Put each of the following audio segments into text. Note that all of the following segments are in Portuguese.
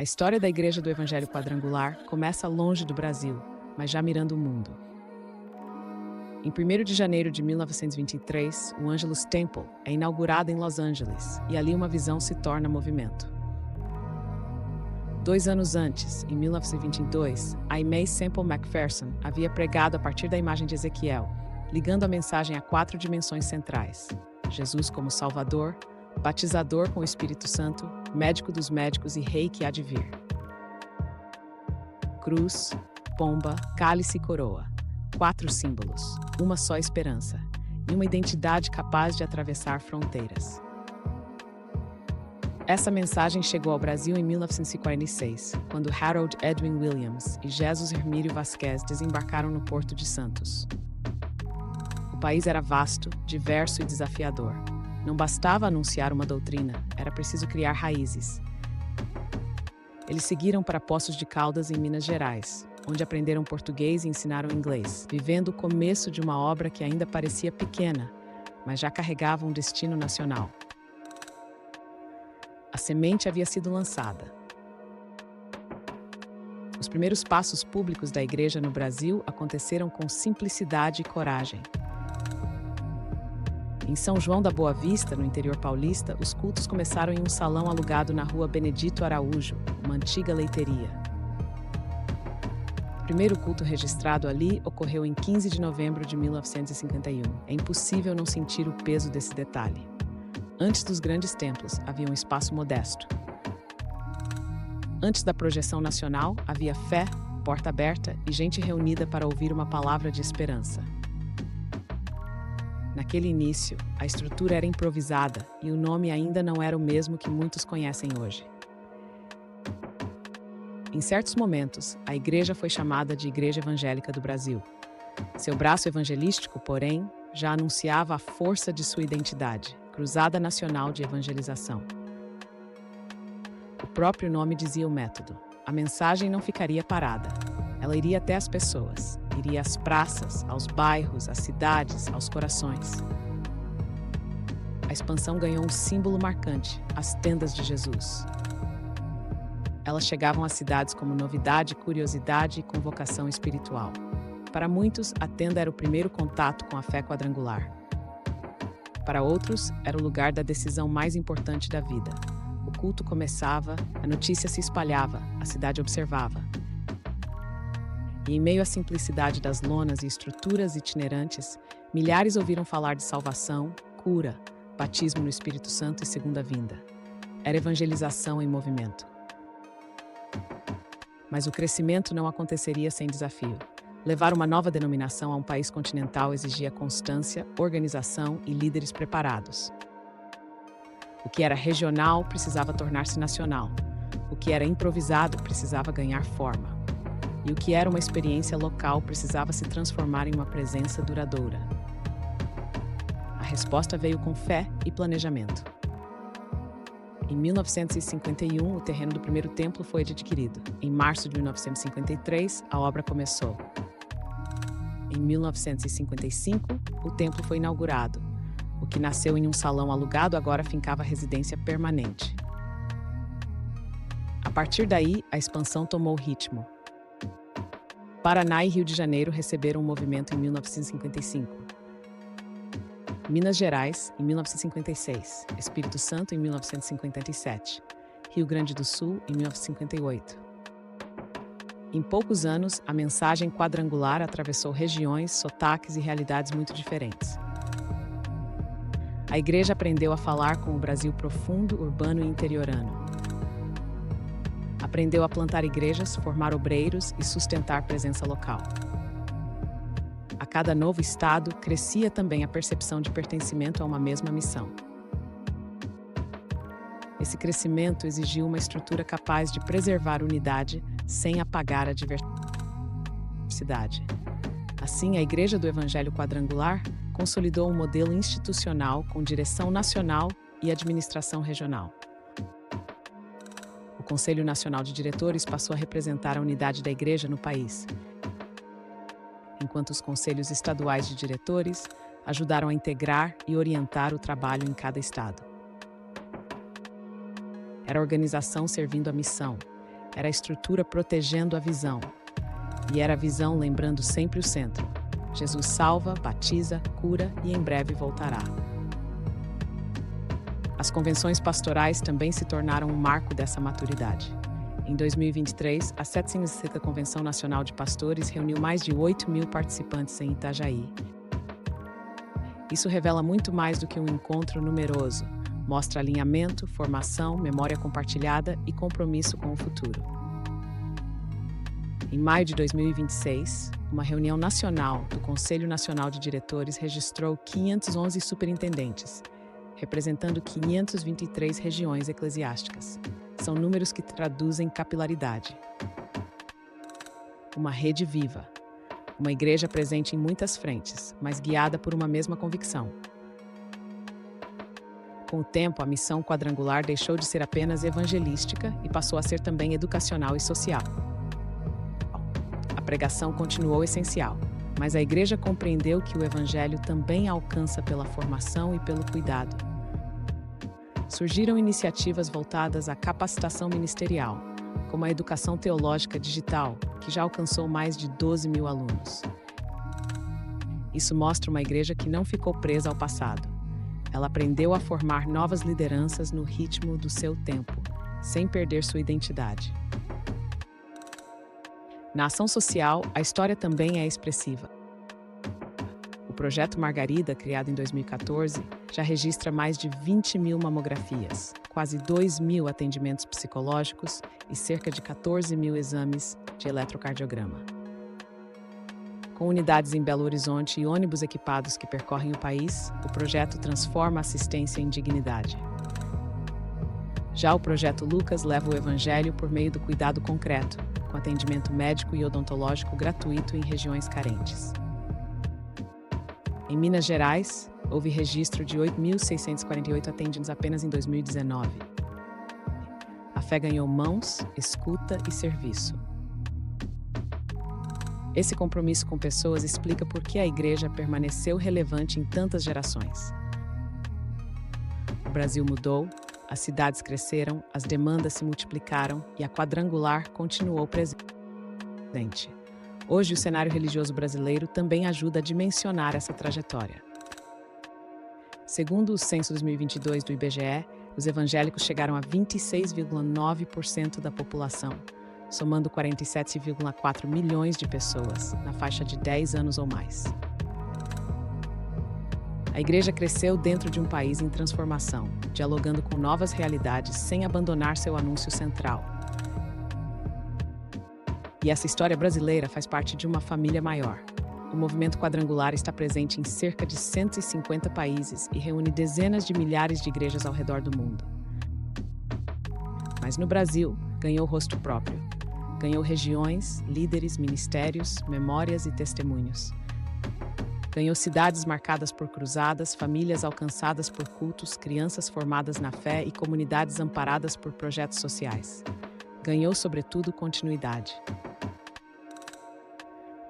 A história da Igreja do Evangelho Quadrangular começa longe do Brasil, mas já mirando o mundo. Em 1º de janeiro de 1923, o Angelus Temple é inaugurado em Los Angeles e ali uma visão se torna movimento. 2 anos antes, em 1922, Aimee Semple McPherson havia pregado a partir da imagem de Ezequiel, ligando a mensagem a 4 dimensões centrais: Jesus como Salvador, batizador com o Espírito Santo, médico dos médicos e rei que há de vir. Cruz, pomba, cálice e coroa. 4 símbolos, uma só esperança e uma identidade capaz de atravessar fronteiras. Essa mensagem chegou ao Brasil em 1946, quando Harold Edwin Williams e Jesus Hermílio Vasquez desembarcaram no Porto de Santos. O país era vasto, diverso e desafiador. Não bastava anunciar uma doutrina, era preciso criar raízes. Eles seguiram para Poços de Caldas, em Minas Gerais, onde aprenderam português e ensinaram inglês, vivendo o começo de uma obra que ainda parecia pequena, mas já carregava um destino nacional. A semente havia sido lançada. Os primeiros passos públicos da Igreja no Brasil aconteceram com simplicidade e coragem. Em São João da Boa Vista, no interior paulista, os cultos começaram em um salão alugado na rua Benedito Araújo, uma antiga leiteria. O primeiro culto registrado ali ocorreu em 15 de novembro de 1951. É impossível não sentir o peso desse detalhe. Antes dos grandes templos, havia um espaço modesto. Antes da projeção nacional, havia fé, porta aberta e gente reunida para ouvir uma palavra de esperança. Naquele início, a estrutura era improvisada e o nome ainda não era o mesmo que muitos conhecem hoje. Em certos momentos, a igreja foi chamada de Igreja Evangélica do Brasil. Seu braço evangelístico, porém, já anunciava a força de sua identidade, Cruzada Nacional de Evangelização. O próprio nome dizia o método. A mensagem não ficaria parada. Ela iria até as pessoas, iria às praças, aos bairros, às cidades, aos corações. A expansão ganhou um símbolo marcante, as tendas de Jesus. Elas chegavam às cidades como novidade, curiosidade e convocação espiritual. Para muitos, a tenda era o primeiro contato com a fé quadrangular. Para outros, era o lugar da decisão mais importante da vida. O culto começava, a notícia se espalhava, a cidade observava. E em meio à simplicidade das lonas e estruturas itinerantes, milhares ouviram falar de salvação, cura, batismo no Espírito Santo e segunda vinda. Era evangelização em movimento. Mas o crescimento não aconteceria sem desafio. Levar uma nova denominação a um país continental exigia constância, organização e líderes preparados. O que era regional precisava tornar-se nacional. O que era improvisado precisava ganhar forma. E o que era uma experiência local precisava se transformar em uma presença duradoura. A resposta veio com fé e planejamento. Em 1951, o terreno do primeiro templo foi adquirido. Em março de 1953, a obra começou. Em 1955, o templo foi inaugurado. O que nasceu em um salão alugado agora fincava residência permanente. A partir daí, a expansão tomou ritmo. Paraná e Rio de Janeiro receberam o movimento em 1955. Minas Gerais, em 1956. Espírito Santo, em 1957. Rio Grande do Sul, em 1958. Em poucos anos, a mensagem quadrangular atravessou regiões, sotaques e realidades muito diferentes. A igreja aprendeu a falar com o Brasil profundo, urbano e interiorano. Aprendeu a plantar igrejas, formar obreiros e sustentar presença local. A cada novo estado, crescia também a percepção de pertencimento a uma mesma missão. Esse crescimento exigiu uma estrutura capaz de preservar a unidade sem apagar a diversidade. Assim, a Igreja do Evangelho Quadrangular consolidou um modelo institucional com direção nacional e administração regional. O Conselho Nacional de Diretores passou a representar a unidade da Igreja no país, enquanto os conselhos estaduais de diretores ajudaram a integrar e orientar o trabalho em cada estado. Era a organização servindo a missão, Era a estrutura protegendo a visão. E era a visão lembrando sempre o centro. Jesus salva, batiza, cura e em breve voltará. As convenções pastorais também se tornaram um marco dessa maturidade. Em 2023, a 76ª Convenção Nacional de Pastores reuniu mais de 8.000 participantes em Itajaí. Isso revela muito mais do que um encontro numeroso. Mostra alinhamento, formação, memória compartilhada e compromisso com o futuro. Em maio de 2026, uma reunião nacional do Conselho Nacional de Diretores registrou 511 superintendentes, representando 523 regiões eclesiásticas. São números que traduzem capilaridade. Uma rede viva. Uma igreja presente em muitas frentes, mas guiada por uma mesma convicção. Com o tempo, a missão quadrangular deixou de ser apenas evangelística e passou a ser também educacional e social. A pregação continuou essencial, mas a igreja compreendeu que o evangelho também alcança pela formação e pelo cuidado. Surgiram iniciativas voltadas à capacitação ministerial, como a educação teológica digital, que já alcançou mais de 12.000 alunos. Isso mostra uma igreja que não ficou presa ao passado. Ela aprendeu a formar novas lideranças no ritmo do seu tempo, sem perder sua identidade. Na ação social, a história também é expressiva. O projeto Margarida, criado em 2014, já registra mais de 20.000 mamografias, quase 2.000 atendimentos psicológicos e cerca de 14.000 exames de eletrocardiograma. Com unidades em Belo Horizonte e ônibus equipados que percorrem o país, o projeto transforma a assistência em dignidade. Já o projeto Lucas leva o evangelho por meio do cuidado concreto, com atendimento médico e odontológico gratuito em regiões carentes. Em Minas Gerais, houve registro de 8.648 atendimentos apenas em 2019. A fé ganhou mãos, escuta e serviço. Esse compromisso com pessoas explica por que a igreja permaneceu relevante em tantas gerações. O Brasil mudou, as cidades cresceram, as demandas se multiplicaram e a quadrangular continuou presente. Hoje, o cenário religioso brasileiro também ajuda a dimensionar essa trajetória. Segundo o censo 2022 do IBGE, os evangélicos chegaram a 26,9% da população, somando 47,4 milhões de pessoas, na faixa de 10 anos ou mais. A igreja cresceu dentro de um país em transformação, dialogando com novas realidades sem abandonar seu anúncio central. E essa história brasileira faz parte de uma família maior. O movimento quadrangular está presente em cerca de 150 países e reúne dezenas de milhares de igrejas ao redor do mundo. Mas no Brasil, ganhou rosto próprio. Ganhou regiões, líderes, ministérios, memórias e testemunhos. Ganhou cidades marcadas por cruzadas, famílias alcançadas por cultos, crianças formadas na fé e comunidades amparadas por projetos sociais. Ganhou, sobretudo, continuidade.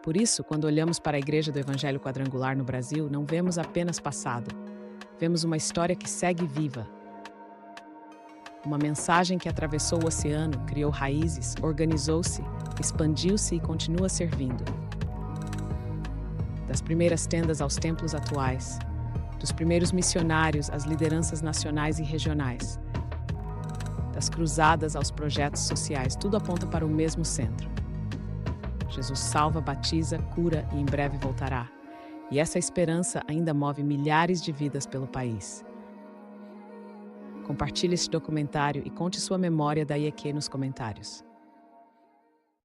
Por isso, quando olhamos para a Igreja do Evangelho Quadrangular no Brasil, não vemos apenas passado. Vemos uma história que segue viva. Uma mensagem que atravessou o oceano, criou raízes, organizou-se, expandiu-se e continua servindo. Das primeiras tendas aos templos atuais, dos primeiros missionários às lideranças nacionais e regionais, das cruzadas aos projetos sociais, tudo aponta para o mesmo centro. Jesus salva, batiza, cura e em breve voltará. E essa esperança ainda move milhares de vidas pelo país. Compartilhe este documentário e conte sua memória da IEQ nos comentários.